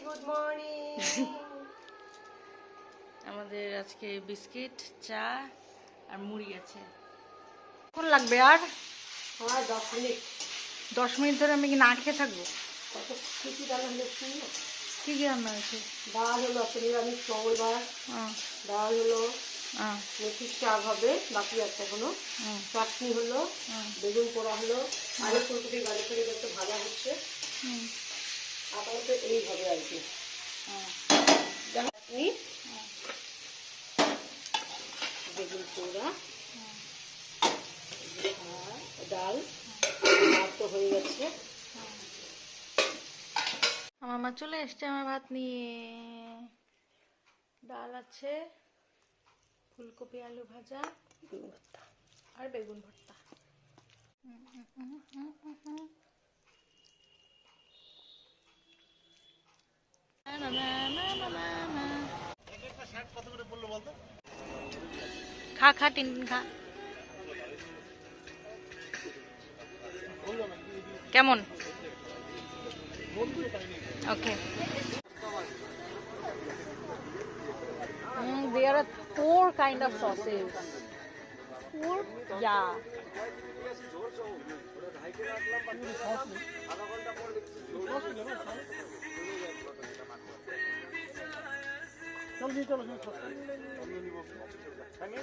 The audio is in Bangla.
Good morning. আমাদের আজকে বিস্কিট, চা আর মুড়ি আছে। কখন লাগবে আর? আর 10 মিনিট। 10 মিনিট ধরে আমি কি না খেয়ে থাকবো? কত কি রান্না হলো শুনো? কি কি রান্না হয়েছে? ডাল হলো, নিরামিষ মঙ্গলবার। ডাল হলো, মেথির শাক হবে, বাকি আছে এখনো। চাটনি হলো, বেগুন পোড়া হলো, আলু ফুলকপি গাড়ি করে একটু ভাজা হচ্ছে। আপাতত এই হবে আর কি। চাটনি, বেগুন পোড়া, ডাল, ভাত তো হয়ে গেছে। আমার মা চলে এসছে আমার ভাত নিয়ে। ডাল আছে, ফুলকপি আলু ভাজা আর বেগুন ভর্তা। খা খা টিন খা। কেমন? ওকে। There are 4 kind of sauces. 4? Yeah.